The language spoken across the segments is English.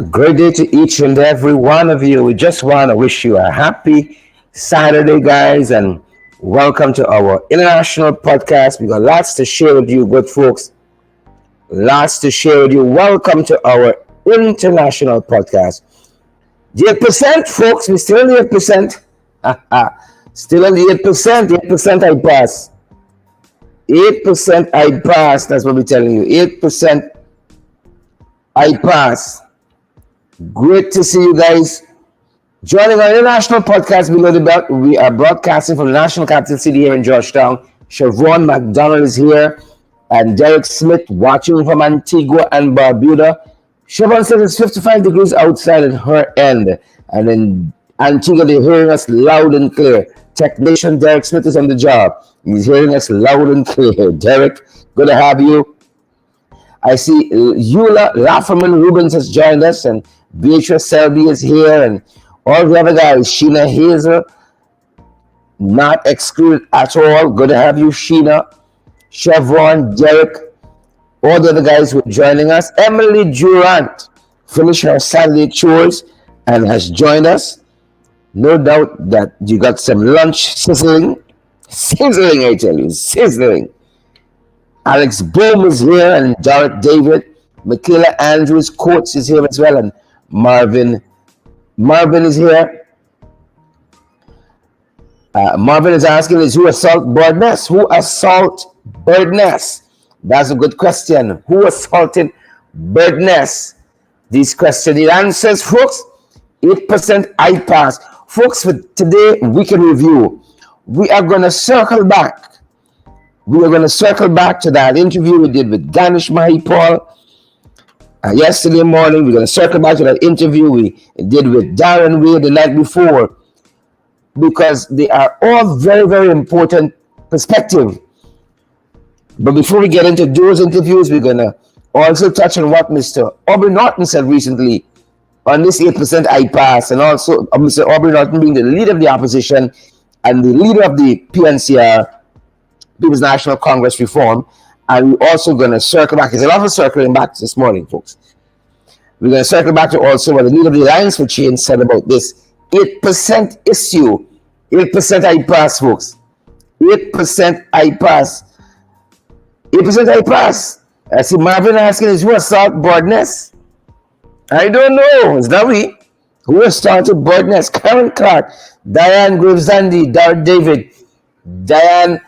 Great day to each and every one of you. We just want to wish you a happy Saturday, guys, and welcome to our international podcast. We got lots to share with you, good folks. Lots to share with you. Welcome to our international podcast. The 8%, folks, we're still in the 8%. Still in the 8%. 8% I pass. 8% I pass. That's what we're telling you. 8% I pass. Great to see you guys joining our international podcast below the belt. We are broadcasting from the national capital city here in Georgetown. Siobhan McDonald is here and Derek Smith watching from Antigua and Barbuda. Siobhan says it's 55 degrees outside at her end. And in Antigua, they're hearing us loud and clear. Technician Derek Smith is on the job. He's hearing us loud and clear. Derek, good to have you. I see Eula Lafferman Rubens has joined us, and Beatrice Selby is here, and all the other guys. Sheena Hazel, not excluded at all. Good to have you, Sheena. Chevron, Derek, all the other guys who are joining us. Emily Durant finished her Saturday chores and has joined us. No doubt that you got some lunch sizzling. Sizzling, I tell you, sizzling. Alex Bohm is here, and Dorrit David. Michaela Andrews Coates is here as well, and Marvin is here. Marvin is asking, is who assault Birdness? Who assault Birdness? That's a good question. Who assaulted Birdness? These questions need answers, folks. 8% I pass. Folks, for today, weekend review, we are going to circle back. We are going to circle back to that interview we did with Danish Mahipaul yesterday morning. We're going to circle back to that interview we did with Darren Wade the night before, because they are all very, very important perspective. But before we get into those interviews, we're going to also touch on what Mr. Aubrey Norton said recently on this 8% I pass, and also Mr. Aubrey Norton being the leader of the opposition and the leader of the PNCR, People's National Congress Reform. And we're also going to circle back. There's a lot of circling back this morning, folks. We're going to circle back to also what the leader of the Alliance for Change said about this 8% issue. 8% I pass, folks. 8% I pass. 8% I pass. I see Marvin asking, is who assault Birdness? I don't know. It's not we. Who assaulted Birdness? Karen Clark, Diane Gravesandi, Dorrit David, Diane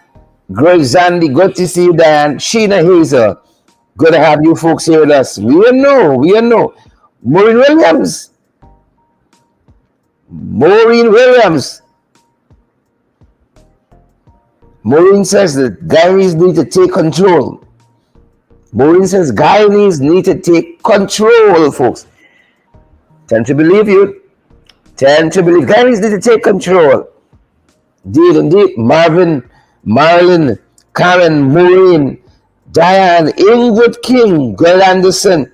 Gravesandi, good to see you, Diane. Sheena Hazel, good to have you folks here with us. We know. Maureen Williams. Maureen says that Guyanese need to take control. Maureen says Guyanese need to take control, folks. Tend to believe you. Guyanese need to take control. Indeed. Marvin, Marilyn, Karen, Maureen, Diane, Ingrid King, Gwen Anderson,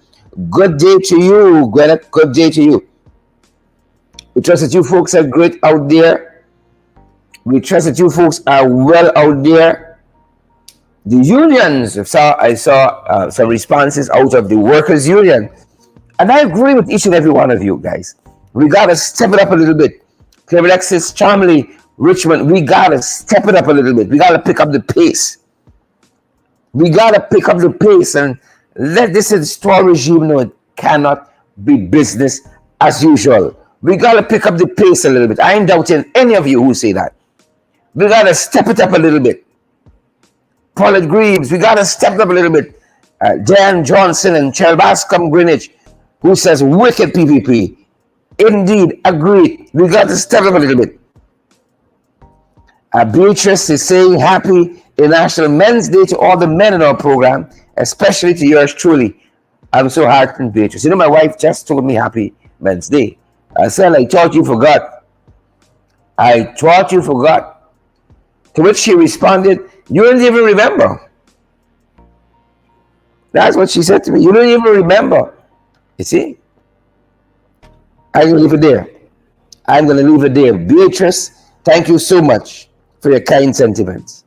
good day to you, Gwyneth, good day to you. We trust that you folks are great out there. We trust that you folks are well out there. The unions, I saw some responses out of the workers' union, and I agree with each and every one of you guys. We got to step it up a little bit. Clever Alexis, Charmley, Richmond, we got to step it up a little bit. We got to pick up the pace. And let this install regime know it cannot be business as usual. We got to pick up the pace a little bit. I ain't doubting any of you who say that. We got to step it up a little bit. Paulette Greaves, we got to step it up a little bit. Dan Johnson and Chelbascom Greenwich, who says wicked PPP. Indeed, agreed. We got to step it up a little bit. Beatrice is saying happy International Men's Day to all the men in our program, especially to yours truly. I'm so heartened, Beatrice. You know, my wife just told me happy Men's Day. I said, I thought you forgot. To which she responded, you didn't even remember. That's what she said to me. You don't even remember. You see? I'm going to leave it there. Beatrice, thank you so much for your kind sentiments.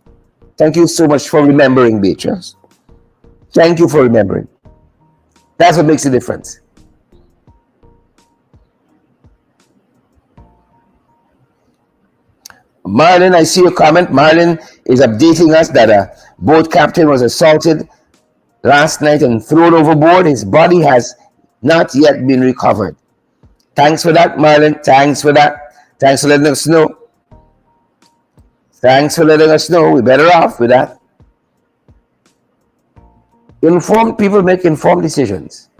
Thank you so much for remembering, Beatrice. Thank you for remembering. That's what makes a difference. Marlon, I see your comment. Marlon is updating us that a boat captain was assaulted last night and thrown overboard. His body has not yet been recovered. Thanks for that, Marlon. Thanks for that. Thanks for letting us know. Thanks for letting us know. We're better off with that. Informed people make informed decisions.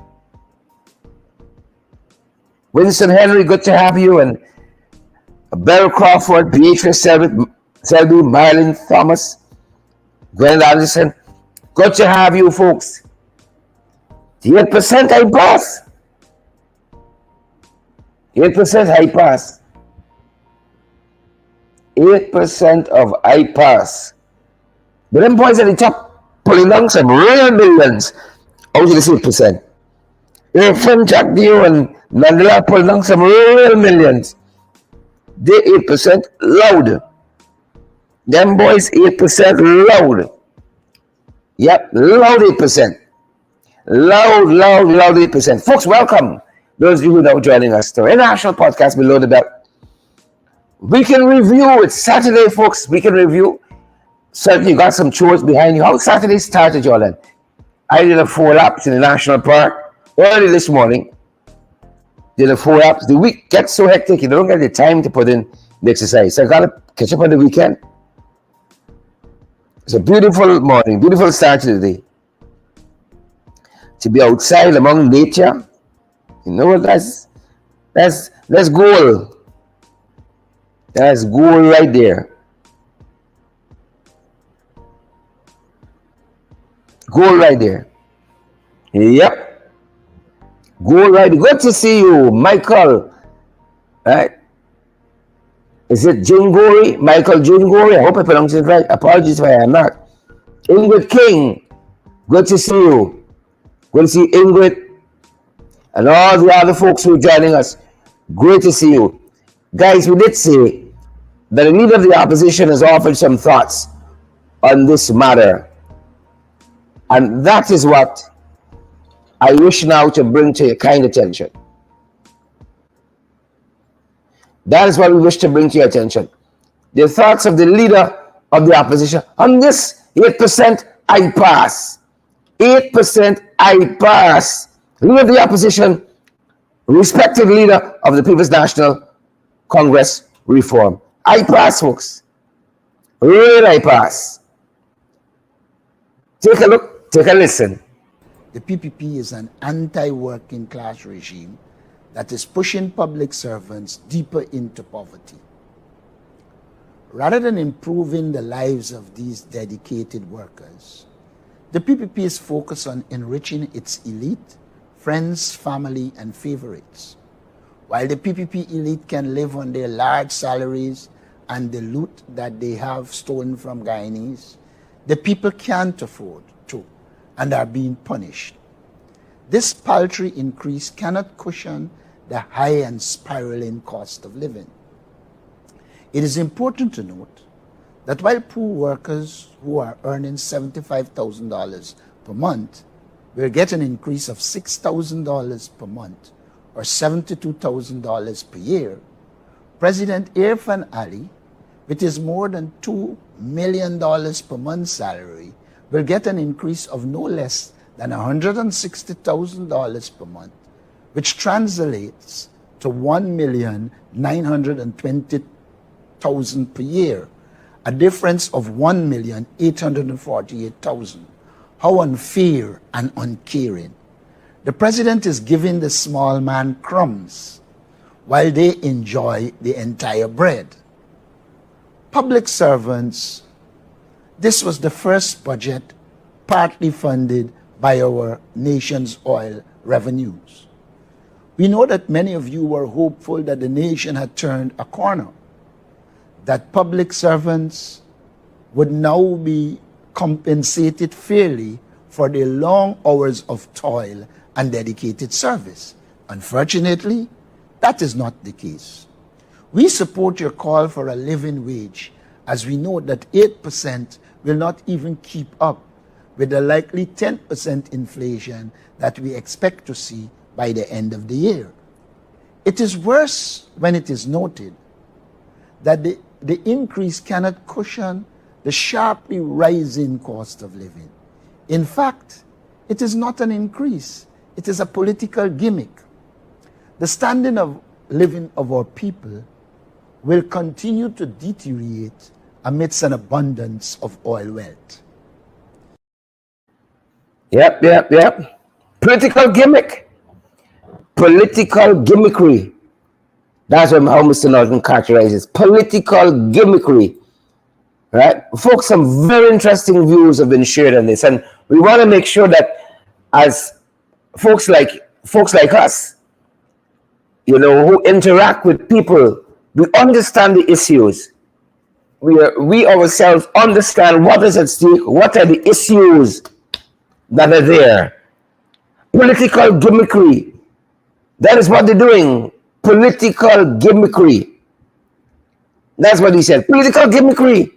Winston Henry, good to have you. And Beryl Crawford, Beatrice Selby, Marlon Thomas, Gwen Anderson, good to have you folks. 8% I pass. 8% I pass. 8% of I pass. But them boys at the top pulling down some real millions out of this 8%. Your friend Jack Dio and Mandela pulling down some real millions. They 8% loud. Them boys 8% loud. Yep, loud 8%. Loud 8%. Folks, welcome. Those of you who are now joining us to our international podcast below the belt. We can review. It's Saturday, folks. We can review. Certainly, you got some chores behind you. How Saturday started, y'all? Then I did a 4 laps in the national park early this morning. Did a 4 laps. The week gets so hectic, you don't get the time to put in the exercise. So I got to catch up on the weekend. It's a beautiful morning, beautiful start to the day. To be outside among nature, you know what? That's goal. That's goal right there. Goal right there. Yep. Goal right there. Good to see you, Michael. Right? Is it Jingori? Michael Jingori? I hope I pronounced it right. Apologies if I am not. Ingrid King. Good to see you. Good to see Ingrid. And all the other folks who are joining us. Great to see you. Guys, we did say that the leader of the opposition has offered some thoughts on this matter. And that is what I wish now to bring to your kind attention. That is what we wish to bring to your attention. The thoughts of the leader of the opposition on this 8% I pass. 8% I pass. Leader of the opposition, respected leader of the People's National Congress reform. I pass, folks. Real I pass. Take a look, take a listen. The PPP is an anti-working class regime that is pushing public servants deeper into poverty. Rather than improving the lives of these dedicated workers, the PPP is focused on enriching its elite, friends, family, and favorites. While the PPP elite can live on their large salaries and the loot that they have stolen from Guyanese, the people can't afford to and are being punished. This paltry increase cannot cushion the high and spiraling cost of living. It is important to note that while poor workers who are earning $75,000 per month will get an increase of $6,000 per month or $72,000 per year, President Irfan Ali, with his more than $2 million per month salary, will get an increase of no less than $160,000 per month, which translates to $1,920,000 per year, a difference of $1,848,000. How unfair and uncaring. The president is giving the small man crumbs while they enjoy the entire bread. Public servants, this was the first budget partly funded by our nation's oil revenues. We know that many of you were hopeful that the nation had turned a corner, that public servants would now be compensated fairly for their long hours of toil and dedicated service. Unfortunately, that is not the case. We support your call for a living wage, as we know that 8% will not even keep up with the likely 10% inflation that we expect to see by the end of the year. It is worse when it is noted that the the increase cannot cushion the sharply rising cost of living. In fact, it is not an increase, it is a political gimmick. The standard of living of our people will continue to deteriorate amidst an abundance of oil wealth. Yep. Political gimmick. Political gimmickry. That's what how Mr. Norton characterizes. Political gimmickry. Right? Folks, some very interesting views have been shared on this. And we want to make sure that as folks like us, who interact with people, we understand the issues. We ourselves understand what is at stake, what are the issues that are there. Political gimmickry. That is what they're doing. Political gimmickry. That's what he said. Political gimmickry.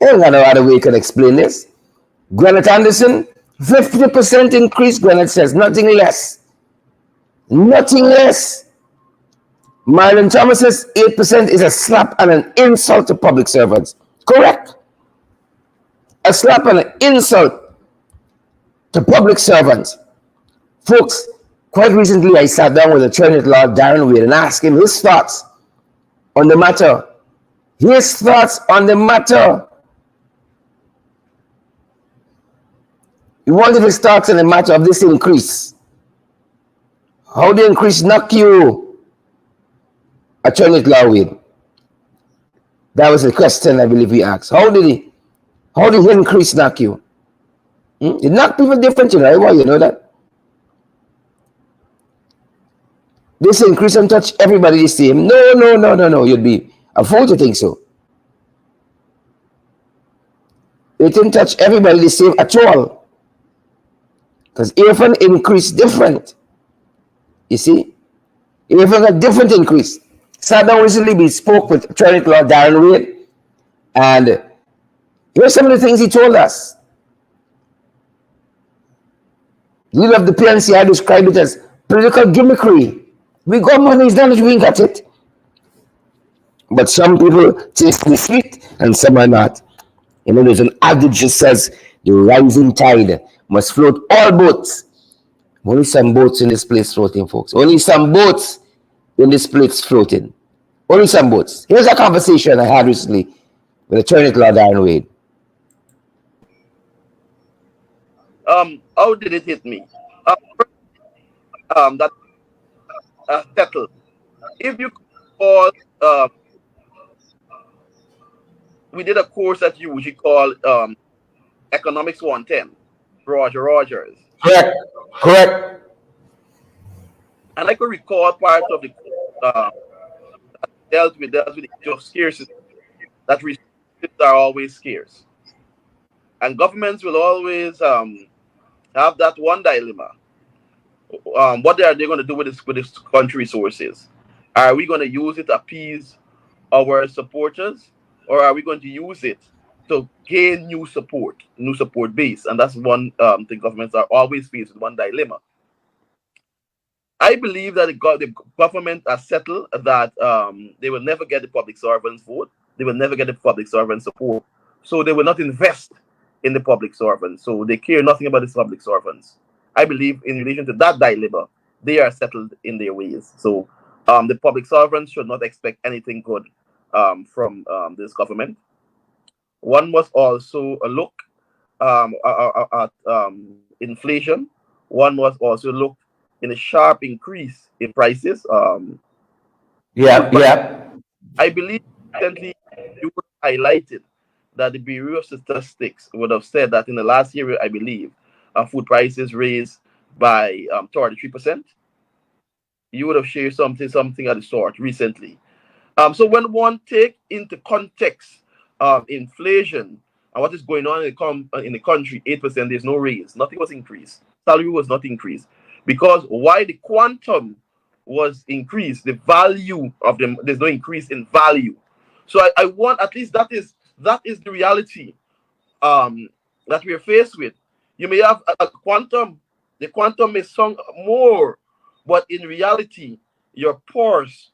There's no other way you can explain this. Gwyneth Anderson, 50% increase, Gwyneth says, nothing less. Nothing less. Marlon Thomas says 8% is a slap and an insult to public servants. Correct. A slap and an insult to public servants. Folks, quite recently I sat down with Attorney at Law Darren Wade and asked him his thoughts on the matter. His thoughts on the matter. He wanted his thoughts on the matter of this increase. How the increase knock you, Attorney at Law Wade? That was the question I believe he asked. How did the increase knock you? It knocked people different, why you know that? This increase and touch everybody the same. No. You'd be a fool to think so. It didn't touch everybody the same at all. Because everyone increased different. You see? Everyone got different increase. Sat down recently, we spoke with Attorney at Law Darren Wade, and here's some of the things he told us. The leader of the PNC, I described it as political gimmickry. We got money, it's not that we got it. But some people taste the sweet and some are not. There's an adage that says the rising tide must float all boats. Only some boats in this place floating, folks. Only some boats in this place floating. Only some boats. Here's a conversation I had recently with Attorney at Law Darren Wade. How did it hit me? That settled. If you call, we did a course that you usually call Economics 110, Rogers. Correct. And I could recall part of the course dealt with the issue of scarcity, that resources are always scarce. And governments will always have that one dilemma. What are they going to do with this country resources? Are we going to use it to appease our supporters, or are we going to use it to gain new support base? And that's one thing governments are always faced with, one dilemma. I believe that the government has settled that they will never get the public servants' vote. They will never get the public servants' support. So they will not invest in the public servants. So they care nothing about the public servants. I believe in relation to that dilemma, they are settled in their ways. So the public servants should not expect anything good from this government. One must also look at inflation. One must also look in a sharp increase in prices. I believe recently you highlighted that the Bureau of Statistics would have said that in the last year, I believe, food prices raised by 33%. You would have shared something of the sort recently. So when one take into context inflation and what is going on in the country, 8%, there's no raise. Nothing was increased. Salary was not increased. Because why the quantum was increased, the value of them, there's no increase in value. So I want, at least that is the reality that we are faced with. You may have a quantum, the quantum may sound more, but in reality, your purse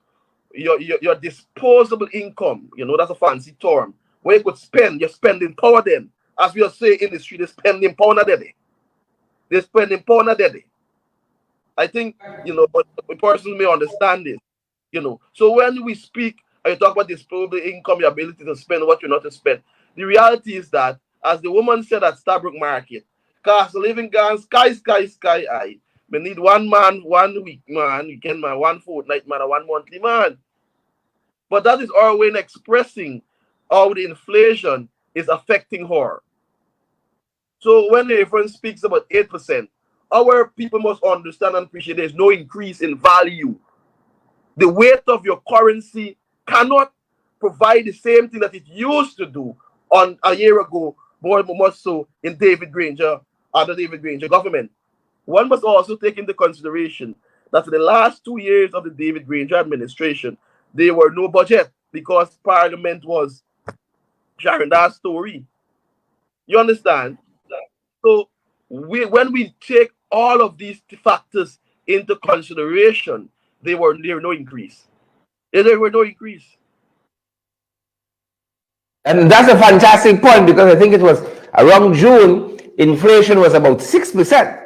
your disposable income, that's a fancy term, where you could spend, your spending power then. As we say in the street, they're spending power a day. They're spending power a day. I think, but a person may understand this, So when we speak and you talk about disposable income, your ability to spend what you're not to spend, the reality is that, as the woman said at Starbrook Market, cost of living gone sky high. We need one man, 1 week man, weekend man, 1 fortnight man, and 1 monthly man. But that is our way in expressing how the inflation is affecting her. So when the friend speaks about 8%, our people must understand and appreciate there's no increase in value. The weight of your currency cannot provide the same thing that it used to do on a year ago, more so in David Granger, under David Granger government. One must also take into consideration that for the last 2 years of the David Granger administration, there were no budget because Parliament was sharing that story. You understand? So when we take all of these factors into consideration, there were no increase. There were no increase. And that's a fantastic point, because I think it was around June, inflation was about 6%.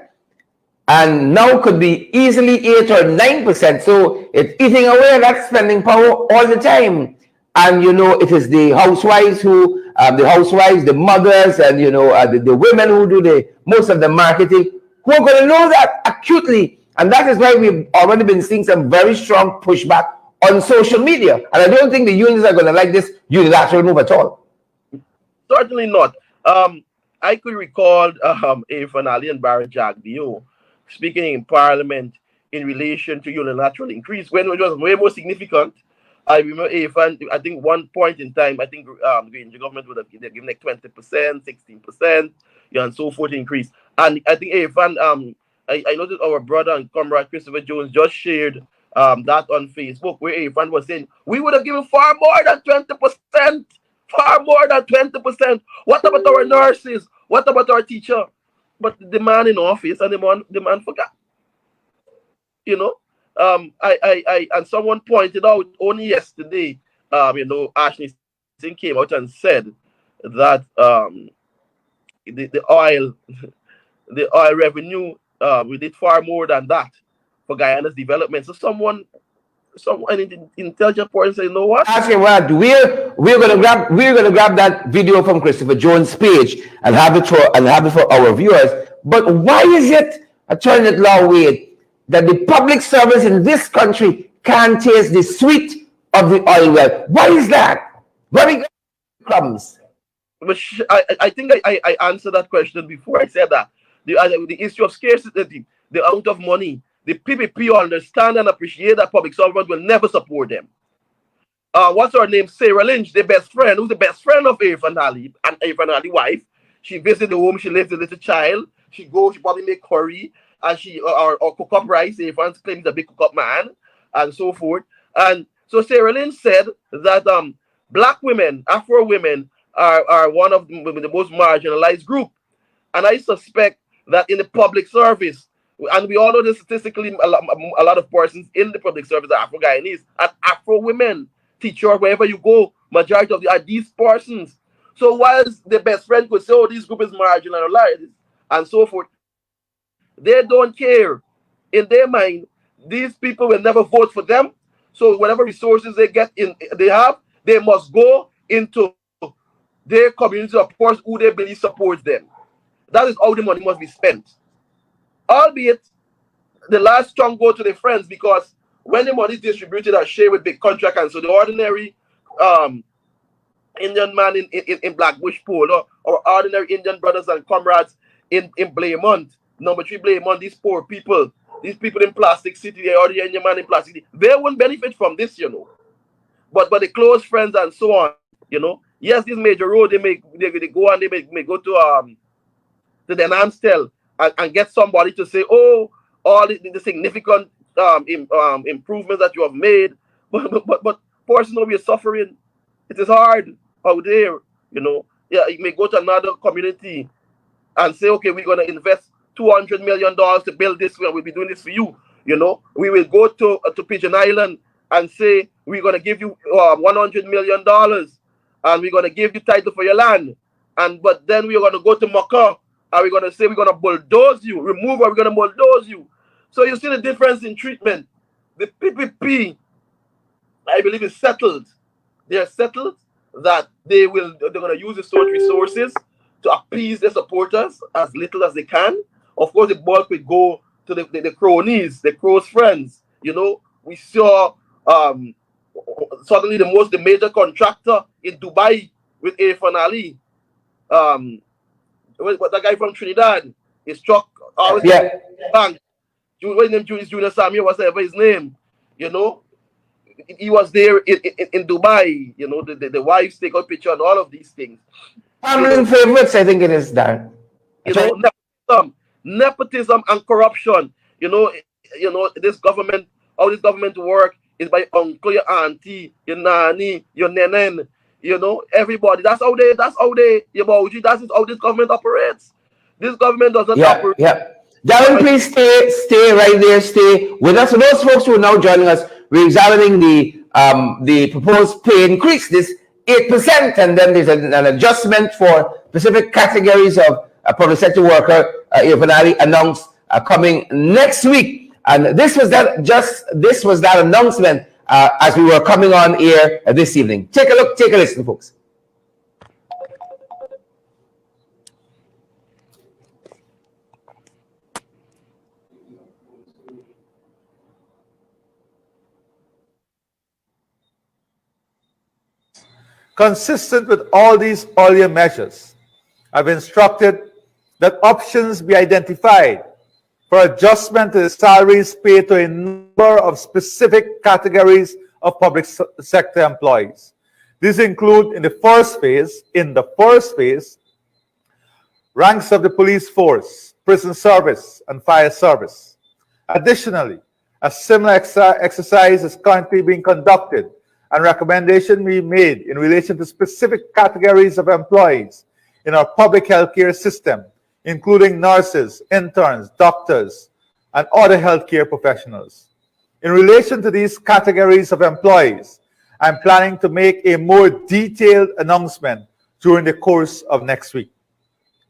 And now could be easily 8 or 9%. So it's eating away that spending power all the time. And it is the housewives the mothers, and the women who do most of the marketing, who are going to know that acutely. And that is why we've already been seeing some very strong pushback on social media. And I don't think the unions are going to like this unilateral move at all. Certainly not. I could recall Irfan Ali and Barry Jagdeo speaking in Parliament in relation to unilateral increase when it was way more significant. I remember Irfan, I think one point in time, I think the government would have given like 20%, 16%, and so forth increase. And I think Irfan, I noticed our brother and comrade Christopher Jones just shared that on Facebook, where Irfan was saying, we would have given far more than 20%. Far more than 20%. What about our nurses? What about our teacher? But the man in office and the man forgot. I and someone pointed out only yesterday, Ashley Singh came out and said that the oil revenue, we did far more than that for Guyana's development. So someone intelligent person say, you know what? Actually, we're gonna grab that video from Christopher Jones' page and have it for our viewers. But why is it, Attorney Law Wade, that the public service in this country can't taste the sweet of the oil well? Why is that? Where we got crumbs? I think I answered that question before. I said that the issue of scarcity, the amount of money, the PPP understand and appreciate that public servants will never support them. What's her name? Sarah Lynch, the best friend, who's the best friend of Irfan Ali and Irfan Ali's wife. She visits the home, she lives with a little child. She goes, she probably make curry, and she or cook up rice. Irfan claims he's a big cook up man, and so forth. And so Sarah Lynch said that black women, Afro women, are one of the most marginalized group. And I suspect that in the public service, and we all know this statistically, a lot of persons in the public service are Afro-Guyanese, and Afro women, teacher, wherever you go, majority of are these persons. So whilst the best friend could say, oh, this group is marginalized, and so forth, they don't care. In their mind, these people will never vote for them. So whatever resources they have, they must go into their community, of course, who they believe supports them. That is how the money must be spent. Albeit, the last chunk go to the friends, because when the money is distributed and shared with big contract, and so the ordinary Indian man in Blackbush Pole, or ordinary Indian brothers and comrades in Blaymont, number 3 Blaymont, these poor people, these people in Plastic City, the ordinary Indian man in Plastic City, they won't benefit from this, But the close friends and so on, yes, this major road, they go and they may go to the Amstel and get somebody to say, oh, all the significant improvements that you have made, but personally we are suffering. It is hard out there, Yeah, you may go to another community and say, okay, we're gonna invest $200 million to build this. We'll be doing this for you. We will go to Pigeon Island and say, we're going to give you $100 million and we're going to give you title for your land. But then we're going to go to Macau and we're going to say we're going to bulldoze you, remove or we're going to bulldoze you. So you see the difference in treatment. The PPP, I believe, is settled. They are settled that they're going to use the sort resources to appease their supporters as little as they can. Of course, the bulk will go to the cronies, the crow's friends. You know, we saw suddenly the major contractor in Dubai with Irfan Ali. What that guy from Trinidad, his truck always bank. What his name? Junior Samuel, whatever his name. You know, he was there in Dubai. You know, the wives take a picture and all of these things. Family favorites, I think it is, Dan. You know, nepotism and corruption. You know, this government, how this government work is by uncle, your auntie, your nanny, your nenen. You know, everybody. That's how they. That's how this government operates. This government doesn't operate. Yeah. Darren, please stay right there. Stay with us. For those folks who are now joining us, we're examining the proposed pay increase, this 8%, and then there's an adjustment for specific categories of public sector worker. Irfan announced coming next week, and this was that announcement as we were coming on air this evening. Take a look, take a listen, folks. Consistent with all these earlier measures, I've instructed that options be identified for adjustment to the salaries paid to a number of specific categories of public sector employees. These include, in the first phase, ranks of the police force, prison service, and fire service. Additionally, a similar exercise is currently being conducted and recommendation be made in relation to specific categories of employees in our public healthcare system, including nurses, interns, doctors, and other healthcare professionals. In relation to these categories of employees, I'm planning to make a more detailed announcement during the course of next week.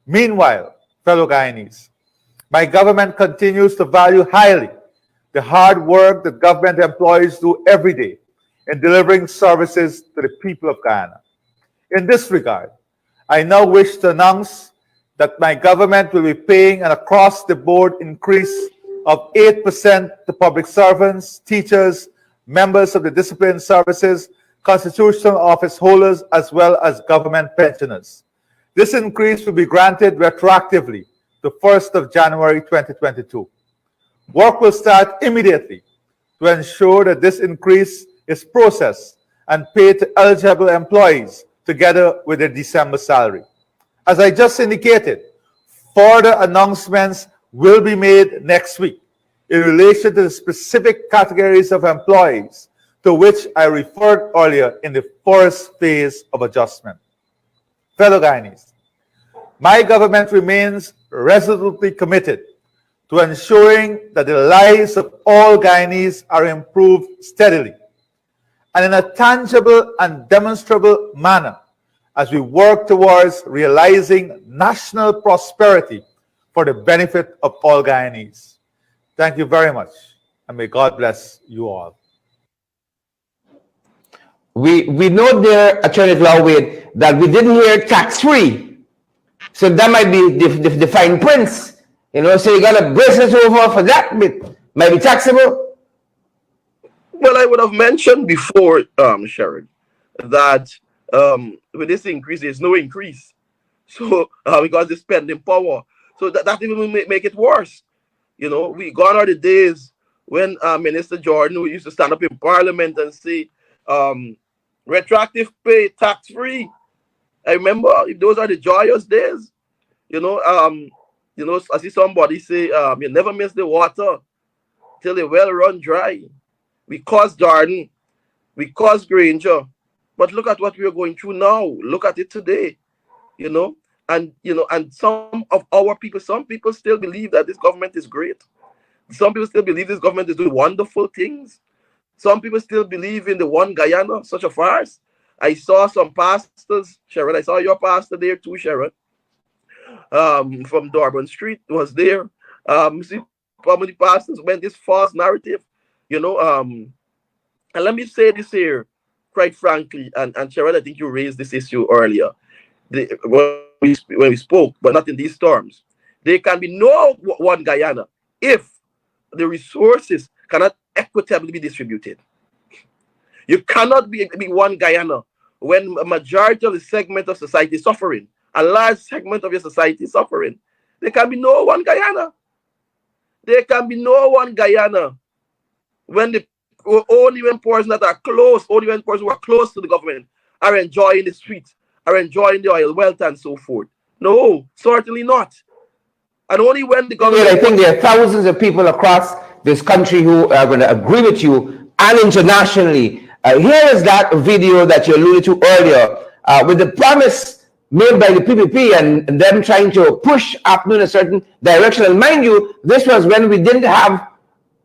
Meanwhile, fellow Guyanese, my government continues to value highly the hard work that government employees do every day in delivering services to the people of Guyana. In this regard, I now wish to announce that my government will be paying an across-the-board increase of 8% to public servants, teachers, members of the disciplined services, constitutional office holders, as well as government pensioners. This increase will be granted retroactively to 1st of January 2022. Work will start immediately to ensure that this increase is processed and paid to eligible employees together with their December salary. As I just indicated, further announcements will be made next week in relation to the specific categories of employees to which I referred earlier in the first phase of adjustment. Fellow Guyanese, my government remains resolutely committed to ensuring that the lives of all Guyanese are improved steadily and in a tangible and demonstrable manner as we work towards realizing national prosperity for the benefit of all Guyanese. Thank you very much, and may God bless you all. We know there, Attorney Lawwade, that we didn't hear tax-free. So that might be the fine prints. You know, so you got to brace us over for that bit. Might be taxable. Well, I would have mentioned before, Sharon, that with this increase, there's no increase. So because the spending power, so that even will make it worse. You know, we gone are the days when Minister Jordan, who used to stand up in Parliament and say, retroactive pay, tax-free. I remember those are the joyous days. You know, I see somebody say, you never miss the water till the well run dry. We caused Jordan, we caused Granger, but look at what we are going through now. Look at it today, and some of our people, some people still believe that this government is great. Some people still believe this government is doing wonderful things. Some people still believe in the one Guyana, such a farce. I saw some pastors, Sharon. I saw your pastor there too, Sharon. From Durban Street was there. See how many pastors went this false narrative, you know. And let me say this here, quite frankly, and Sharon, I think you raised this issue earlier. When we spoke, but not in these terms. There can be no one Guyana if the resources cannot equitably be distributed. You cannot be one Guyana when a majority of the segment of society is suffering, a large segment of your society is suffering. There can be no one Guyana. There can be no one Guyana when the only when persons that are close, only when persons who are close to the government are enjoying the sweets, are enjoying the oil wealth and so forth. No, certainly not. And only when the government... I think there are thousands of people across this country who are going to agree with you, and internationally. Here is that video that you alluded to earlier, with the promise made by the PPP and them trying to push APNU in a certain direction. And mind you, this was when we didn't have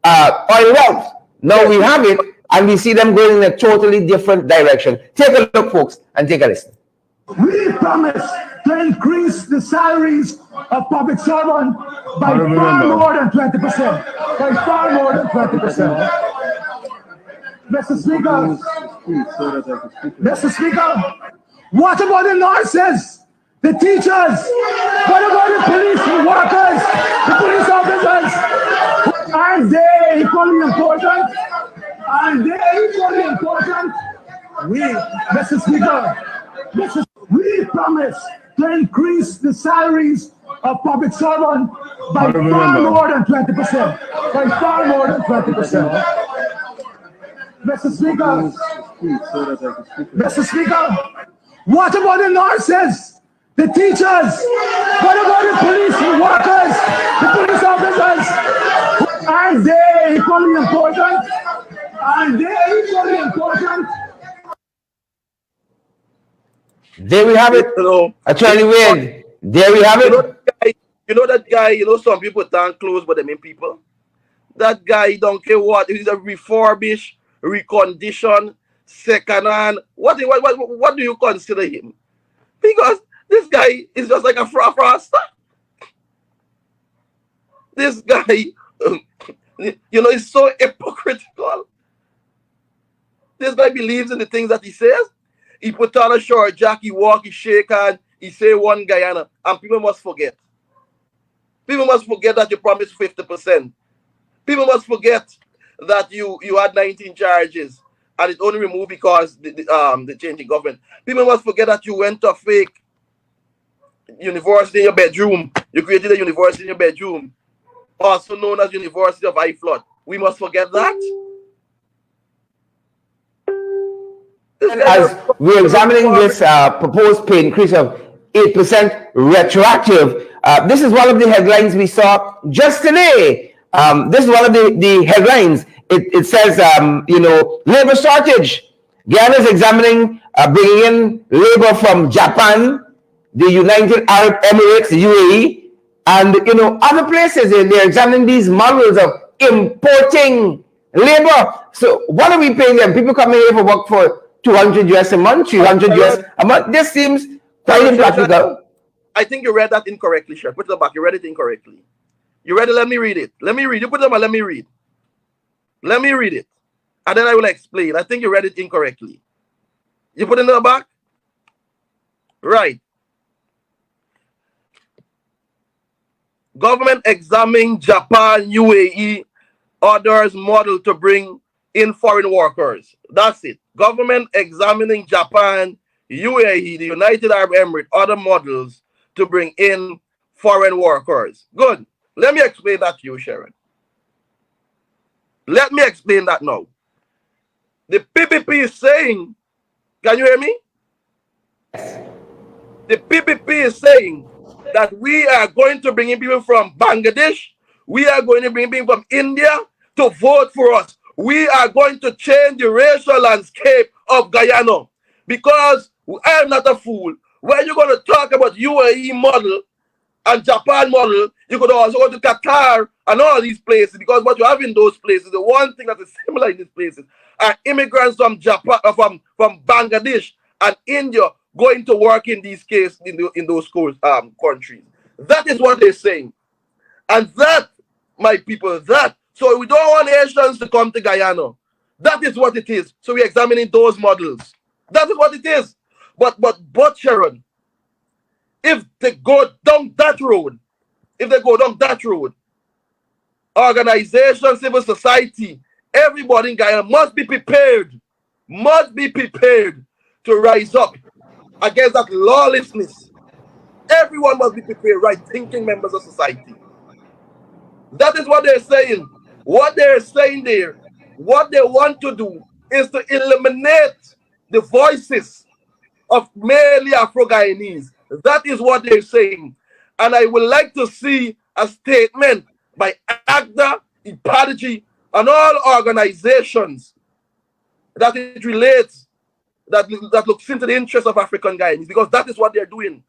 oil wealth. Now we have it, and we see them going in a totally different direction. Take a look, folks, and take a listen. We promise to increase the salaries of public servants by far more than 20%. By far more than 20%. Mr. Speaker, what about the nurses, the teachers? What about the police workers, the police officers? Aren't they equally important? Aren't they equally important? Mr. Speaker, we promise to increase the salaries of public servants by far more than 20%. By far more than 20%. Mr. Speaker, what about the nurses, the teachers? What about the police workers, the police officers? Aren't they equally important? Aren't they equally important? There we have it. Attorney Wayne, there we have it. You know that guy, some people thank clothes, but they mean people. That guy don't care what. He's a refurbish, recondition, second hand. What do you consider him? Because this guy is just like a fraudster. This guy, is so hypocritical. This guy believes in the things that he says. He put on a short jacket, he walk, he shake hand, he say one Guyana, and people must forget. People must forget that you promised 50%. People must forget that you had 19 charges and it only removed because the change in government. People must forget that you went to a fake university in your bedroom. You created a university in your bedroom, also known as University of High Flood. We must forget that. As we're examining this proposed pay increase of 8% retroactive, this is one of the headlines we saw just today. This is one of the headlines. It says, labor shortage. Guyana is examining bringing in labor from Japan, the United Arab Emirates, the UAE, and other places. They're examining these models of importing labor. So what are we paying them? People coming here for work for $200 US a month, $300 US a month. This seems quite impractical. I think you read that incorrectly, Sheriff. Put it back. You read it incorrectly. You read it? Let me read it. Let me read. You put it back. Let me read. Let me read it. And then I will explain. I think you read it incorrectly. You put it in the back? Right. Government examining Japan, UAE, others model to bring in foreign workers. That's it. Government examining Japan, UAE, the United Arab Emirates, other models to bring in foreign workers. Good. Let me explain that to you, Sharon. Let me explain that now. The PPP is saying, can you hear me? The PPP is saying that we are going to bring in people from Bangladesh. We are going to bring people from India to vote for us. We are going to change the racial landscape of Guyana, because I am not a fool. When you're going to talk about UAE model and Japan model, you could also go to Qatar and all of these places, because what you have in those places, the one thing that is similar in these places are immigrants from Japan, from Bangladesh and India going to work in these cases in those countries. That is what they're saying, and that, my people, that. So we don't want Asians to come to Guyana. That is what it is. So we're examining those models. That is what it is. But Sharon, if they go down that road, organization, civil society, everybody in Guyana must be prepared to rise up against that lawlessness. Everyone must be prepared, right-thinking members of society. That is what they're saying. What they're saying there, what they want to do is to eliminate the voices of mainly Afro-Guyanese. That is what they're saying. And I would like to see a statement by ACDA, IPADG, and all organizations that it relates, that looks into the interests of African Guyanese, because that is what they're doing.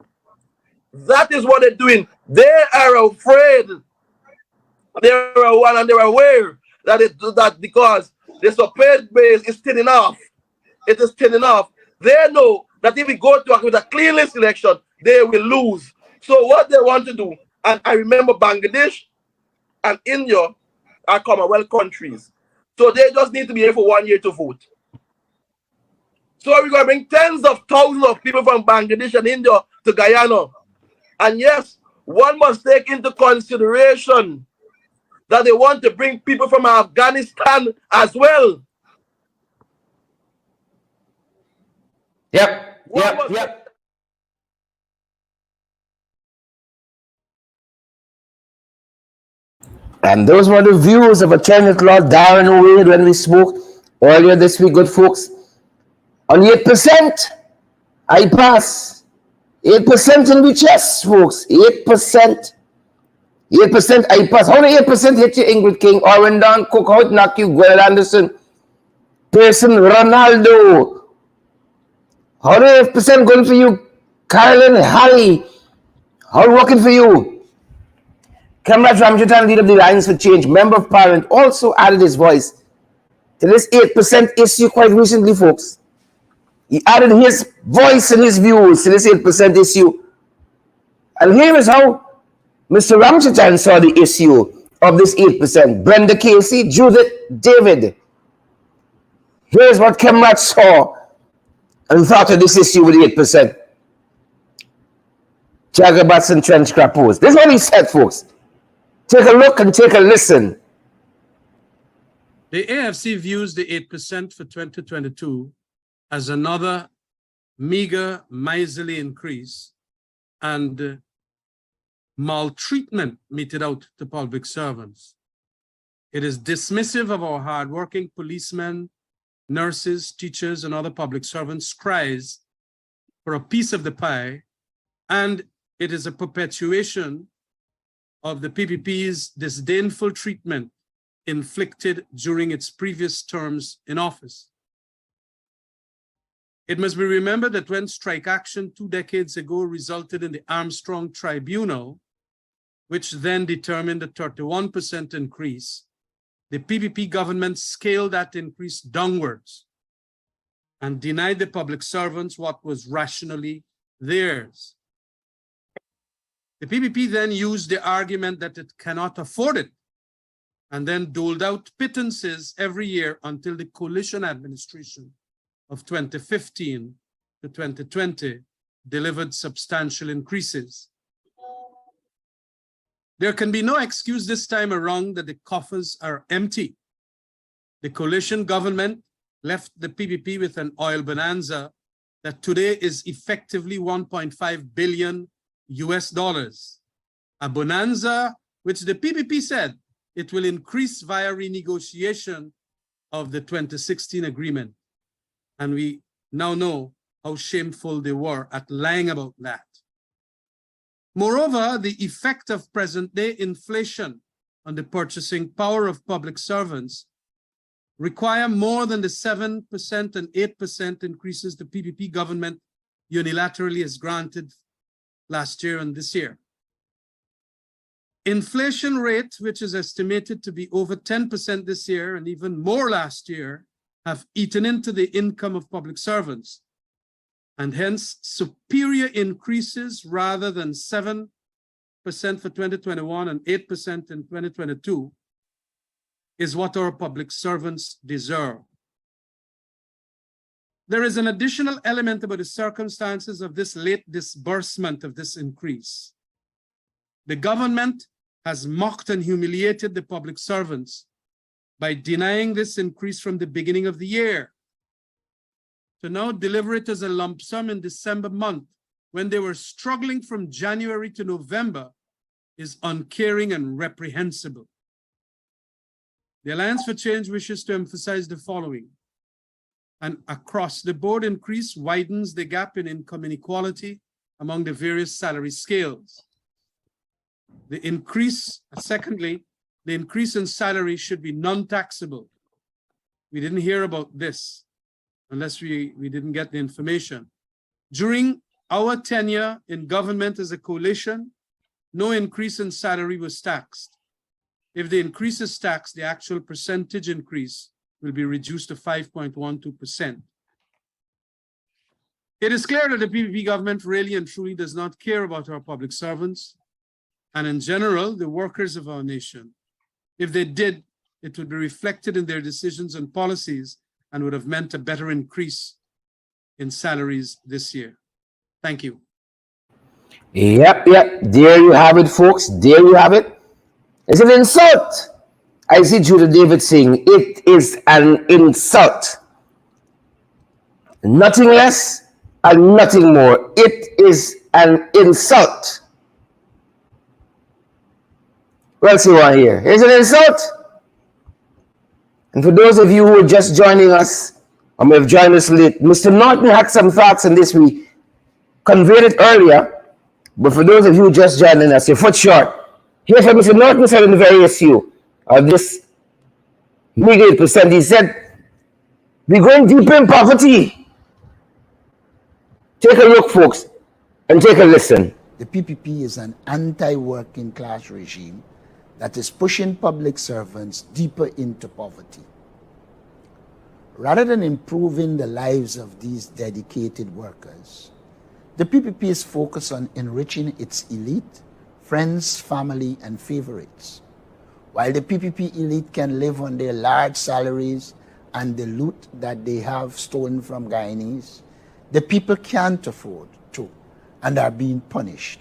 That is what they're doing. They are afraid. They're aware that because the support base is thin enough, it is thin enough. They know that if we go to with a cleanless election, they will lose. So what they want to do, and I remember Bangladesh and India are Commonwealth countries, so they just need to be here for 1 year to vote. So we're going to bring tens of thousands of people from Bangladesh and India to Guyana. And yes, one must take into consideration that they want to bring people from Afghanistan as well. Yep. And those were the views of Attorney Law Darren Wade when we spoke earlier this week, good folks. On 8%, I pass. 8% in the chest, folks. 8%. 8% I pass. How many 8% hit you, Ingrid King, Owen Don, Cook, how it knock you, Gwen Anderson, Pearson, Ronaldo? How many 8% going for you, Carolyn, Harry? How working for you? Comrade Ramjitan, leader of the Alliance for Change, member of Parliament, also added his voice to this 8% issue quite recently, folks. He added his voice and his views to this 8% issue. And here is how Mr. Ramjitan saw the issue of this 8%. Brenda Casey, Judith, David. Here's what Comrade saw and thought of this issue with the 8%. Jagabats and trench crapos. This is what he said, folks. Take a look and take a listen. The AFC views the 8% for 2022 as another meager, miserly increase and maltreatment meted out to public servants. It is dismissive of our hardworking policemen, nurses, teachers, and other public servants' cries for a piece of the pie, and it is a perpetuation of the PPP's disdainful treatment inflicted during its previous terms in office. It must be remembered that when strike action 2 decades ago resulted in the Armstrong Tribunal, which then determined a 31% increase, the PPP government scaled that increase downwards and denied the public servants what was rationally theirs. The PPP then used the argument that it cannot afford it and then doled out pittances every year until the coalition administration of 2015 to 2020 delivered substantial increases. There can be no excuse this time around that the coffers are empty. The coalition government left the PPP with an oil bonanza that today is effectively 1.5 billion US dollars, a bonanza which the PPP said it will increase via renegotiation of the 2016 agreement. And we now know how shameful they were at lying about that. Moreover, the effect of present-day inflation on the purchasing power of public servants require more than the 7% and 8% increases the PPP government unilaterally has granted last year and this year. inflation rate, which is estimated to be over 10% this year and even more last year, have eaten into the income of public servants, and hence superior increases rather than 7% for 2021 and 8% in 2022 is what our public servants deserve. There is an additional element about the circumstances of this late disbursement of this increase. The government has mocked and humiliated the public servants by denying this increase from the beginning of the year. To now deliver it as a lump sum in December month, when they were struggling from January to November, is uncaring and reprehensible. The Alliance for Change wishes to emphasize the following: an across-the-board increase widens the gap in income inequality among the various salary scales. The increase, secondly, the increase in salary should be non-taxable. We didn't hear about this unless we didn't get the information. During our tenure in government as a coalition, no increase in salary was taxed. If the increase is taxed, the actual percentage increase will be reduced to 5.12%. It is clear that the PPP government really and truly does not care about our public servants and in general, the workers of our nation. If they did, it would be reflected in their decisions and policies and would have meant a better increase in salaries this year. Thank you. Yep. There you have it, folks. There you have it. It's an insult. I see Judah David saying it is an insult. Nothing less and nothing more. It is an insult. What else you want here? It's an insult. And for those of you who are just joining us, or may have joined us late, Mr. Norton had some thoughts on this. We conveyed it earlier. But for those of you just joining us, your foot short. Here's what Mr. Norton said in the very issue of this legal percent. He said, we're going deeper in poverty. Take a look, folks, and take a listen. The PPP is an anti-working class regime that is pushing public servants deeper into poverty. Rather than improving the lives of these dedicated workers, the PPP is focused on enriching its elite, friends, family, and favorites. While the PPP elite can live on their large salaries and the loot that they have stolen from Guyanese, the people can't afford to and are being punished.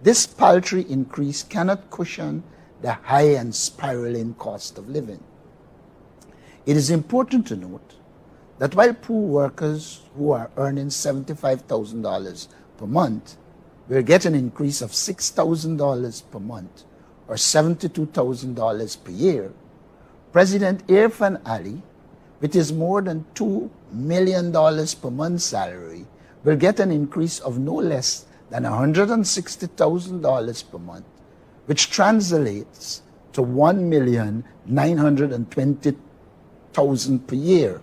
This paltry increase cannot cushion the high and spiraling cost of living. It is important to note that while poor workers who are earning $75,000 per month will get an increase of $6,000 per month or $72,000 per year, President Irfan Ali, with his more than $2 million per month salary, will get an increase of no less than $160,000 per month, which translates to $1,920,000 per year,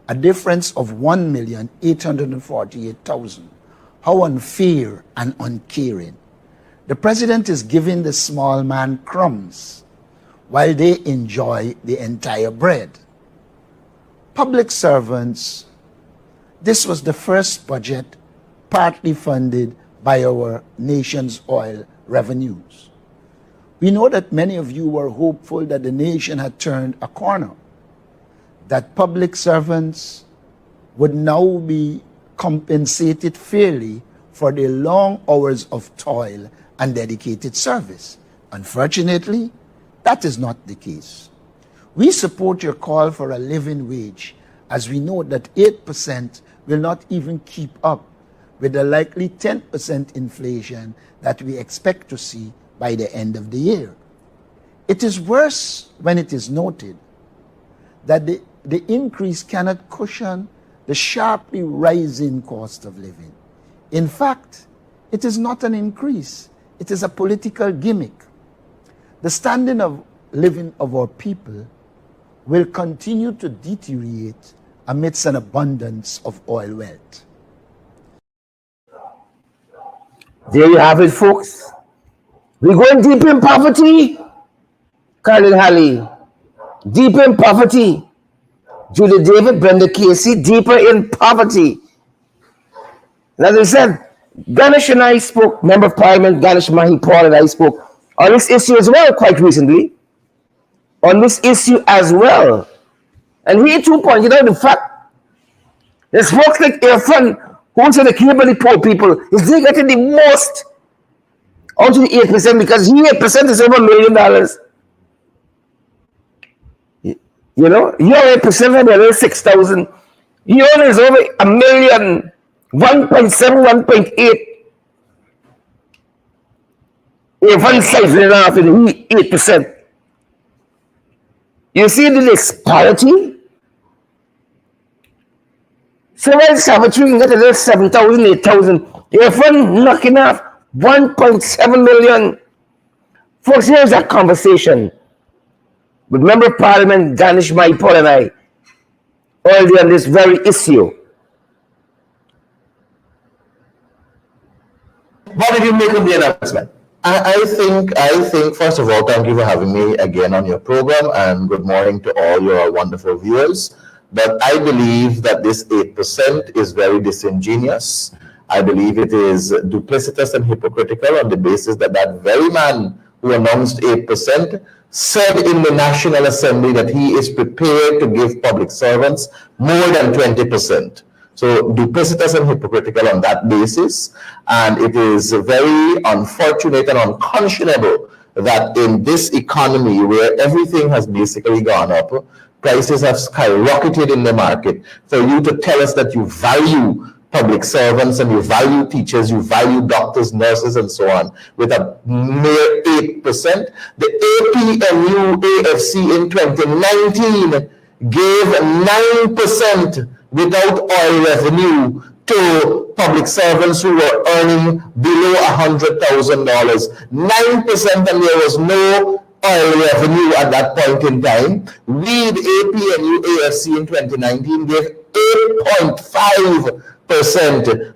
a difference of $1,848,000. How unfair and uncaring. The president is giving the small man crumbs while they enjoy the entire bread. Public servants, this was the first budget partly funded by our nation's oil revenues. We know that many of you were hopeful that the nation had turned a corner, that public servants would now be compensated fairly for their long hours of toil and dedicated service. Unfortunately, that is not the case. We support your call for a living wage, as we know that 8% will not even keep up with the likely 10% inflation that we expect to see by the end of the year. It is worse when it is noted that the increase cannot cushion the sharply rising cost of living. In fact, it is not an increase, it is a political gimmick. The standard of living of our people will continue to deteriorate amidst an abundance of oil wealth. There you have it, folks. We're going deep in poverty, Colin Halley. Deep in poverty. Julie David, Brenda Casey, deeper in poverty. And as I said, Danish and I spoke, Member of Parliament Danish Mahipaul and I spoke on this issue as well quite recently. On this issue as well. And he too pointed out the fact there's folks like Irfan who say the cable poor people is they getting the most out of the 8% because he 8% is over $1 million. You know, your 8% of the 6,000. Your own is over $1 million, 1.7, 1.8. Irfan size it off in 8%. You see the disparity? So while Savitri can get a little 7,000, 8,000, Irfan knocking off 1.7 million. Folks, here's that conversation with Member of Parliament Danish Mahipaul and I earlier on this very issue. What did you make of the announcement? I think, first of all, thank you for having me again on your program, and good morning to all your wonderful viewers. But I believe that this 8% is very disingenuous. I believe it is duplicitous and hypocritical on the basis that that very man who announced 8% said in the National Assembly that he is prepared to give public servants more than 20%. So duplicitous and hypocritical on that basis. And it is very unfortunate and unconscionable that in this economy where everything has basically gone up, prices have skyrocketed in the market, for you to tell us that you value public servants and you value teachers, you value doctors, nurses, and so on, with a mere 8%. The APNU AFC in 2019 gave 9% without oil revenue to public servants who were earning below $100,000. 9%, and there was no oil revenue at that point in time. We, the APNU AFC in 2019, gave 8.5%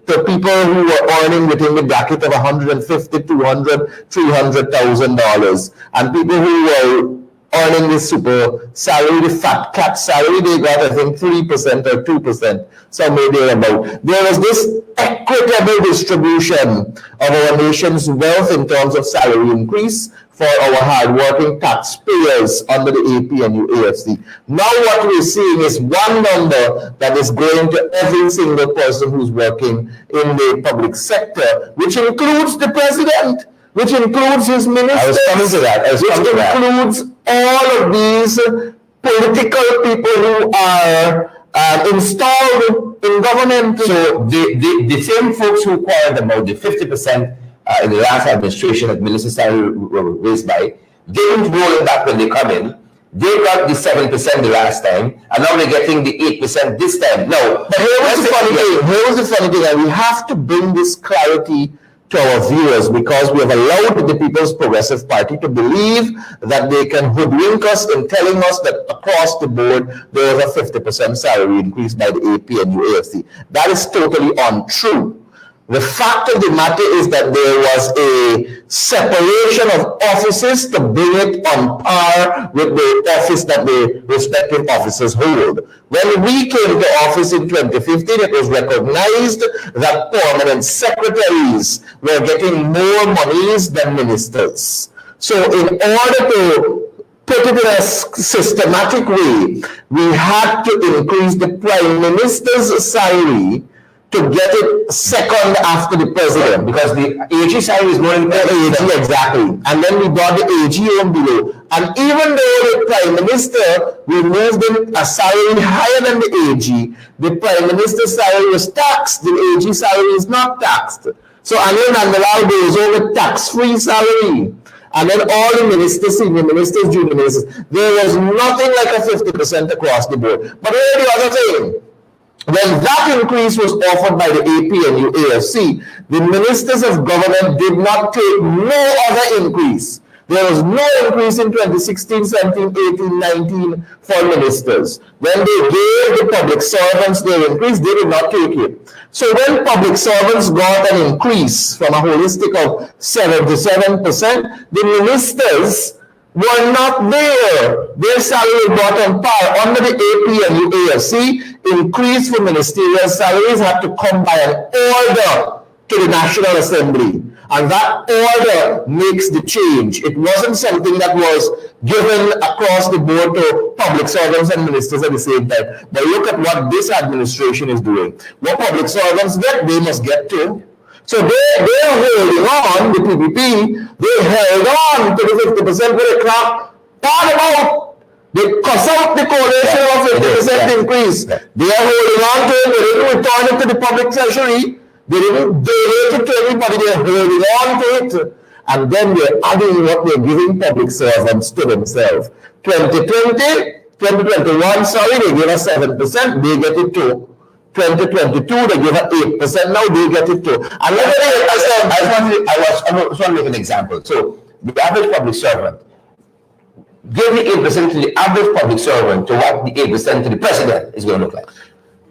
to people who were earning within the bracket of $150,000, $200,000, $300,000, and people who were earning the super salary, the fat cat salary, they got, I think, 3% or 2%, somewhere thereabout. There was this equitable distribution of our nation's wealth in terms of salary increase for our hardworking taxpayers under the APNU AFC. Now what we're seeing is one number that is going to every single person who's working in the public sector, which includes the president, which includes his ministers, I was coming to that. which includes all of these political people who are installed in government. So the same folks who quarreled about the 50% in the last administration that minister salary were raised by, they didn't roll it back when they come in. They got the 7% the last time, and now they're getting the 8% this time. No, but here was the funny thing. Here was the funny thing, and we have to bring this clarity to our viewers, because we have allowed the People's Progressive Party to believe that they can hoodwink us in telling us that across the board there was a 50% salary increase by the APNU AFC. That is totally untrue. The fact of the matter is that there was a separation of offices to bring it on par with the office that the respective officers hold. When we came to office in 2015, it was recognized that permanent secretaries were getting more monies than ministers. So in order to put it in a systematic way, we had to increase the prime minister's salary to get it second after the president, because the AG salary is more than the AG, exactly. And then we got the AG on below. And even though the prime minister, we moved him a salary higher than the AG, the prime minister's salary was taxed. The AG salary is not taxed. So Anil Nandalal goes over tax-free salary. And then all the ministers, senior ministers, junior ministers, there was nothing like a 50% across the board. But here's the other thing. When that increase was offered by the APNU AFC, the ministers of government did not take no other increase. There was no increase in 2016, 17, 18, 19 for ministers. When they gave the public servants their increase, they did not take it. So when public servants got an increase from a holistic of 77%, the ministers were not there. Their salary brought on par. Under the AP and AFC, increase for ministerial salaries had to come by an order to the National Assembly. And that order makes the change. It wasn't something that was given across the board to public servants and ministers at the same time. But look at what this administration is doing. What public servants get, they must get too. So they're holding on, the PPP, they held on to the 50% with a crap part about. They cuss out the coalition of 50% increase. They are holding on to it, they didn't return it to the public treasury. They didn't donate it to everybody, they're holding on to it. And then they're adding what they're giving public servants to themselves. 2021, sorry, they gave us 7%, they get it too. 2022, they give us 8%, now they get it too. And I just want to make an example. So the average public servant, give the 8% to the average public servant to what the 8% to the president is going to look like.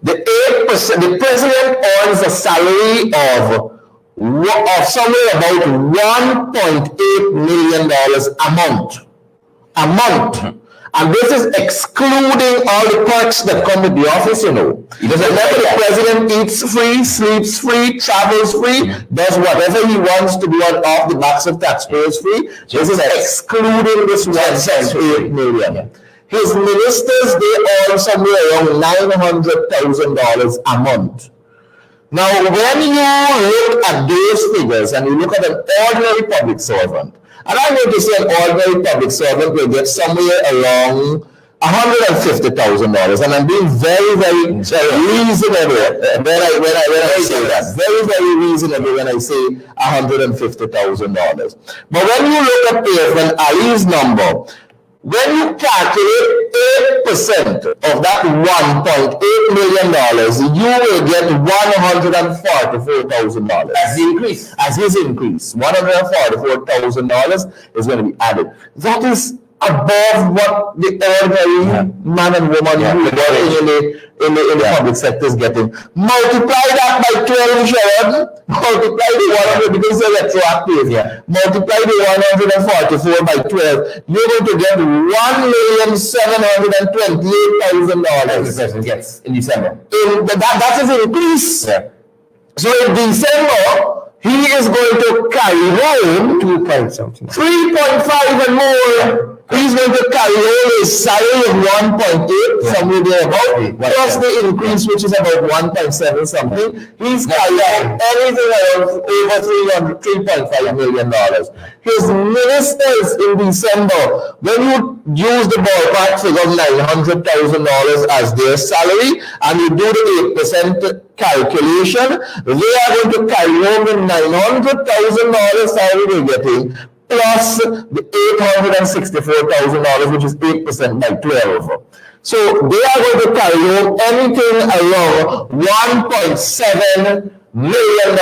The 8%, the president earns a salary of somewhere about $1.8 million a month. And this is excluding all the perks that come with the office, you know. Remember, the president eats free, sleeps free, travels free, does whatever he wants to do off the backs of taxpayers free. This is excluding this $1.8 million. His ministers, they earn somewhere around $900,000 a month. Now, when you look at those figures and you look at an ordinary public servant, and I'm going to say an ordinary public servant will get somewhere along $150,000, and I'm being very, very reasonable when I say that. Very, very reasonable when I say $150,000. But when you look at Irfan Ali's number, when you calculate 8% of that $1.8 million, you will get $144,000. As the increase. As his increase. $144,000 is going to be added. That is above what the ordinary man and woman who working in the public sector is getting. Multiply that by 12, Sharon. Multiply the 100 because they're retroactive. Multiply the 144 by 12. You're going to get $1,728,000. The president gets in December. That is an increase. So in December, he is going to carry home 3.5 and more. He's going to carry home a salary of 1.8, somewhere there about, plus the increase, which is about 1.7 something. He's carrying anything around over $3.5 million. His ministers in December, when you use the ballpark figure of $900,000 as their salary, and you do the 8% calculation, they are going to carry home the $900,000 salary they're getting, plus the $864,000, which is 8% by 12. So they are going to carry home anything around $1.7 million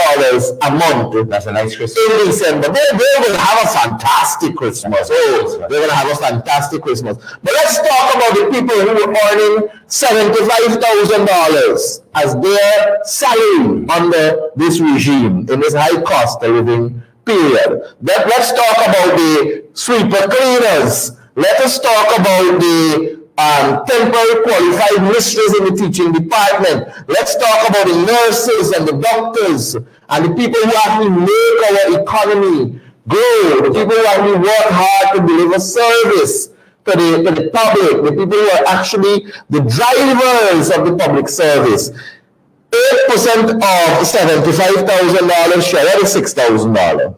a month. That's a nice Christmas. In December. They will have a fantastic Christmas. They're going to have a fantastic Christmas. But let's talk about the people who are earning $75,000 as their salary under this regime, in this high cost of living period. Let's talk about the sweeper cleaners. Let us talk about the temporary qualified mistresses in the teaching department. Let's talk about the nurses and the doctors and the people who actually make our economy grow, the people who actually work hard to deliver service to the public, the people who are actually the drivers of the public service. 8% of $75,000 share, that is $6,000.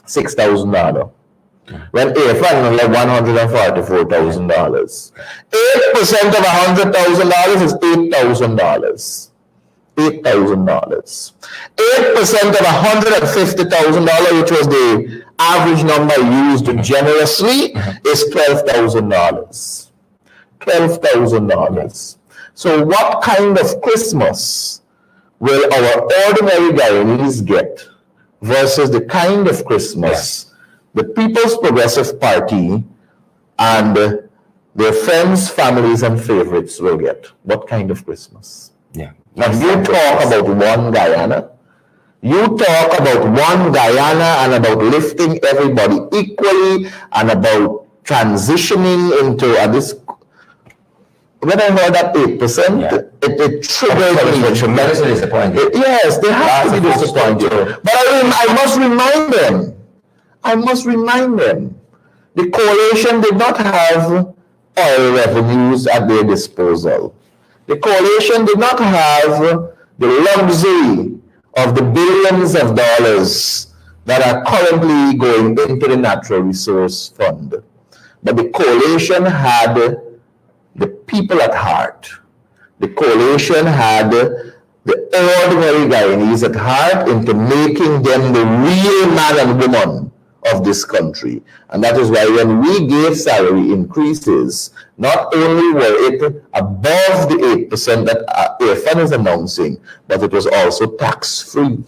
$6,000. When Irfan like $144,000. 8% of $100,000 is $8,000. $8,000. 8% of $150,000, which was the average number used generously, is $12,000. $12,000. So what kind of Christmas will our ordinary Guyanese get versus the kind of Christmas the People's Progressive Party and their friends, families, and favorites will get? What kind of Christmas? Yeah. And you talk about one Guyana. You talk about one Guyana and about lifting everybody equally and about transitioning into this. When I heard that 8%, Yeah. it triggered me. Tremendously disappointed. Yes, they have to be disappointed. But I must remind them. The coalition did not have oil revenues at their disposal. The coalition did not have the luxury of the billions of dollars that are currently going into the Natural Resource Fund. But the coalition had the people at heart. The coalition had the ordinary Guyanese at heart into making them the real man and woman of this country. And that is why when we gave salary increases, not only were it above the 8% that Irfan is announcing, but it was also tax-free.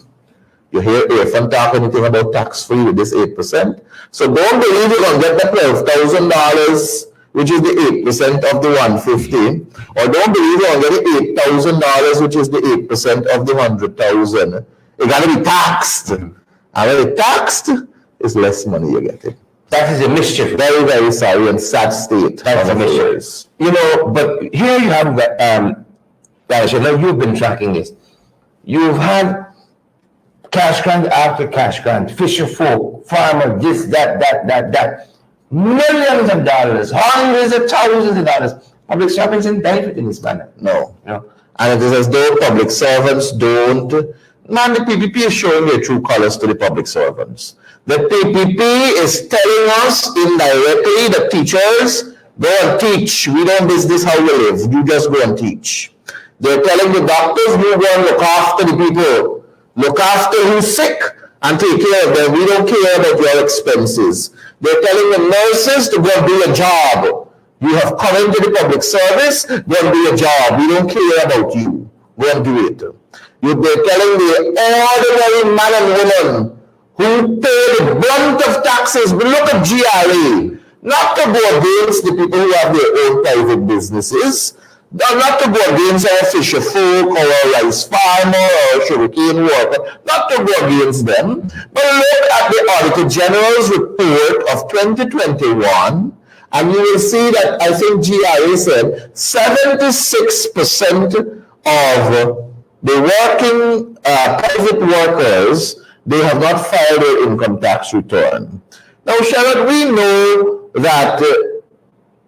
You hear Irfan talk anything about tax-free with this 8%? So don't believe you're going to get the $12,000, which is the 8% of the 150, or don't believe you're going to get the $8,000, which is the 8% of the 100,000. It's got to be taxed. And when it's taxed, it's less money you're getting. That is a mischief. Very, very sorry and sad state. That's a mischief. You know, but here you have, Danish, I know you've been tracking this. You've had cash grant after cash grant, fisher folk, farmer, this, that. Millions of dollars, hundreds of thousands of dollars. Public servants didn't benefit in this manner. No. And it is as though public servants don't. Man, the PPP is showing their true colors to the public servants. The PPP is telling us indirectly, the teachers, go and teach. We don't business how you live. You just go and teach. They're telling the doctors, you go and look after the people. Look after who's sick and take care of them. We don't care about your expenses. They're telling the nurses to go and do a job. You have come into the public service, go and do a job. We don't care about you. Go and do it. They're telling the ordinary man and woman who pay the brunt of taxes. But look at GRA. Not to go against the people who have their own private businesses. Not to go against our fisher folk or a rice farmer or a sugarcane worker. Not to go against them. But look at the Auditor General's report of 2021 and you will see that I think GRA said 76% of the working private workers, they have not filed their income tax return. Now, Sherrod, we know that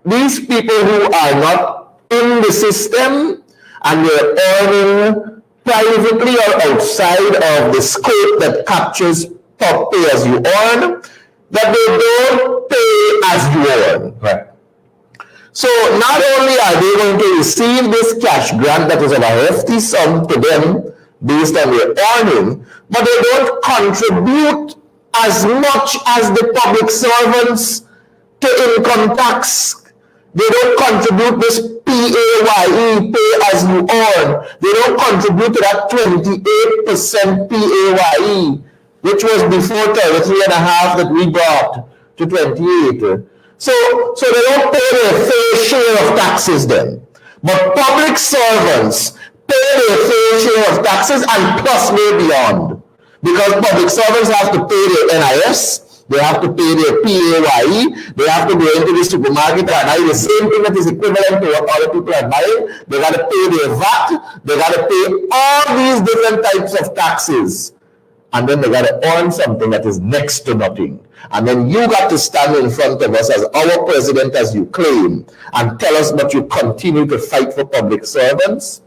these people who are not in the system and they're earning privately or outside of the scope that captures top pay as you earn, that they don't pay as you earn. Right. So not only are they going to receive this cash grant that is of a hefty sum to them based on their earning, but they don't contribute as much as the public servants to income tax. They don't contribute this PAYE, pay as you earn. They don't contribute to that 28% PAYE, which was before 33.5 that we brought to 28. So they don't pay their fair share of taxes then. But public servants pay their fair share of taxes and plus way beyond. Because public servants have to pay their NIS, they have to pay their PAYE, they have to go into the supermarket and buy the same thing that is equivalent to what other people are buying. They got to pay their VAT, they got to pay all these different types of taxes. And then they got to earn something that is next to nothing. And then you got to stand in front of us as our president, as you claim, and tell us that you continue to fight for public servants.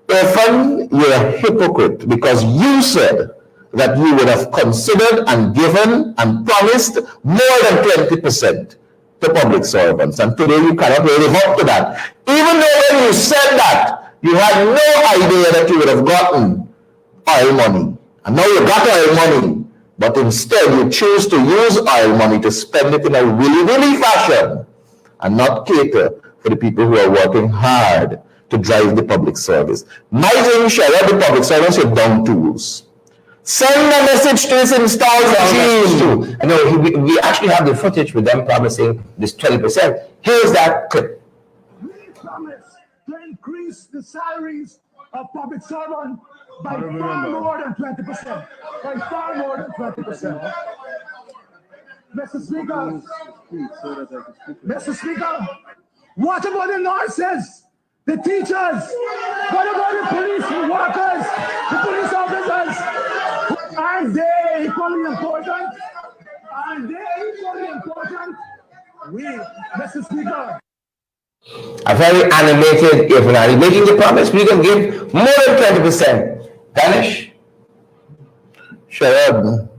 Irfan, you're a hypocrite because you said that you would have considered and given and promised more than 20% to public servants. And today you cannot live up to that. Even though when you said that, you had no idea that you would have gotten oil money. And now you got oil money, but instead you choose to use oil money to spend it in a willy-nilly fashion and not cater for the people who are working hard to drive the public service. My thing, Sherrod, the public servants are dumb tools. Send a message to this installed regime. No, we actually have the footage with them promising this 20%. Here's that clip. We promise to increase the salaries of public servants by far more than 20%. By far more than 20%. Mr. Speaker, what about the nurses, the teachers? What about the police workers, the police officers? Aren't they equally important? Aren't they equally important? Mr. Speaker. A very animated Ivanari making the promise we can give more than 20%. Danish? Sharad.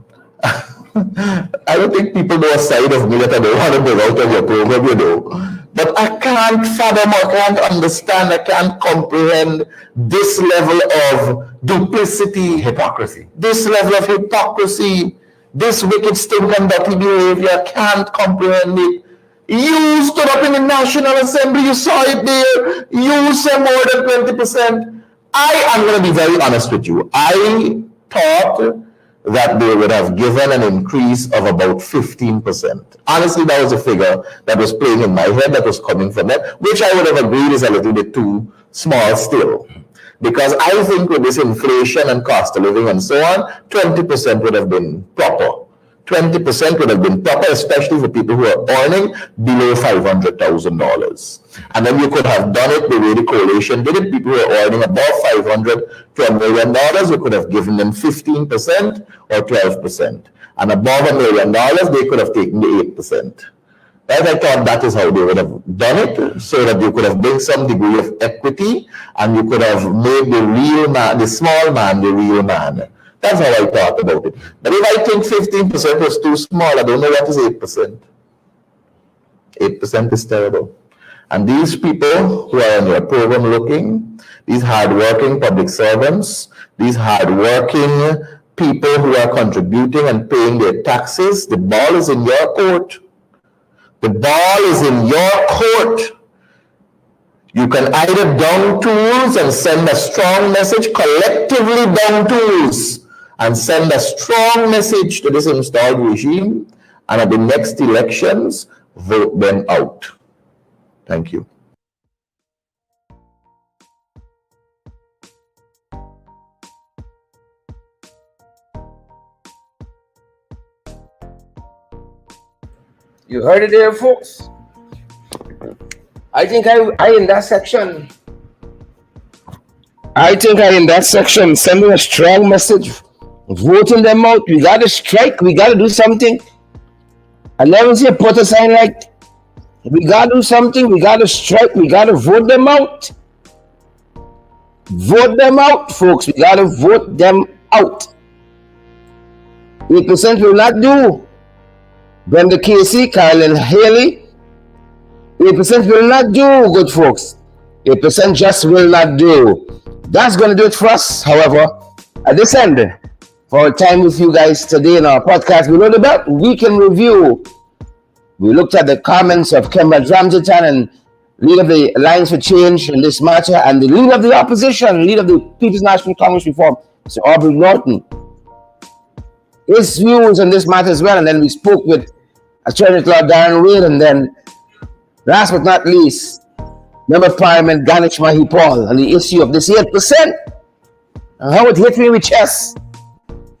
I don't think people know a side of me that I don't want to bring out of your program, you know. But I can't fathom, I can't understand, I can't comprehend this level of duplicity, hypocrisy. This level of hypocrisy, this wicked, stinking, dirty behavior, I can't comprehend it. You stood up in the National Assembly, you saw it there, you said more than 20%. I am going to be very honest with you. I thought that they would have given an increase of about 15%. Honestly, that was a figure that was playing in my head, that was coming from them, which I would have agreed is a little bit too small still. Because I think with this inflation and cost of living and so on, 20% would have been proper. 20% would have been proper, especially for people who are earning below $500,000. And then you could have done it the way the coalition did it. People who are earning above $500,000 to $1 million, you could have given them 15% or 12%. And above $1 million, they could have taken the 8%. Right? I thought that is how they would have done it, so that you could have built some degree of equity and you could have made the real man, the small man, the real man. That's how I thought about it. But if I think 15% was too small, I don't know what is 8%. 8% is terrible. And these people who are on your program looking, these hardworking public servants, these hardworking people who are contributing and paying their taxes, the ball is in your court. The ball is in your court. You can either down tools and send a strong message, collectively down tools, and send a strong message to this installed regime, and at the next elections, vote them out. Thank you. You heard it there, folks. I think I in that section. I think I in that section sending a strong message, voting them out. We gotta strike. We gotta do something. I never see a protest sign like, we gotta do something. We gotta strike. We gotta vote them out. Vote them out, folks. We gotta vote them out. 8% will not do. Brenda Casey, Carolyn Haley, 8% will not do, good folks. 8% just will not do. That's going to do it for us, however, at this end. For our time with you guys today in our podcast, we wrote about Week in Review. We looked at the comments of Kemba Dramjitan and leader of the Alliance for Change in this matter, and the leader of the opposition, leader of the People's National Congress Reform, Mr. Aubrey Norton. His views on this matter as well, and then we spoke with Attorney at Law Darren Wade, and then last but not least, Member of Parliament Danish Mahipaul on the issue of this 8%. And how it hit me with chest.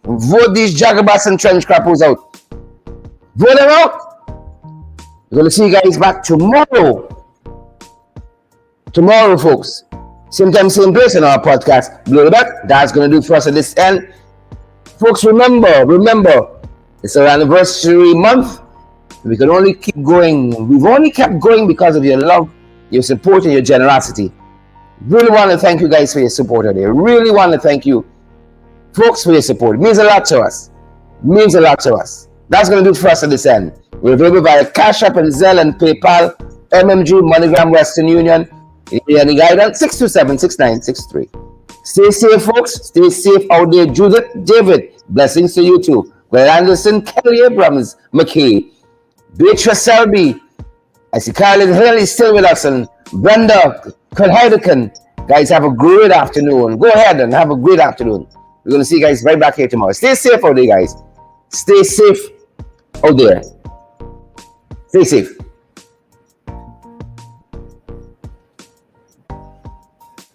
Vote these jagabats and trench crappers out. Vote them out. We're going to see you guys back tomorrow. Tomorrow, folks. Same time, same place in our podcast. Blow it up. That's going to do it for us at this end. Folks, remember, it's our anniversary month. We can only keep going. We've only kept going because of your love, your support, and your generosity. Really want to thank you guys for your support today. Really want to thank you, folks, for your support. It means a lot to us. It means a lot to us. That's going to do it for us at this end. We're available via Cash App and Zelle and PayPal, MMG, MoneyGram, Western Union. Any guidance? 627-6963. Stay safe, folks. Stay safe out there. Judith, David, blessings to you too. Glenn Anderson, Kelly Abrams, McKay, Beatrice Selby. I see Carolyn Haley still with us, and Brenda Heideken. Guys, have a great afternoon. Go ahead and have a great afternoon. We're going to see you guys right back here tomorrow. Stay safe out there, guys. Stay safe out there. Stay safe.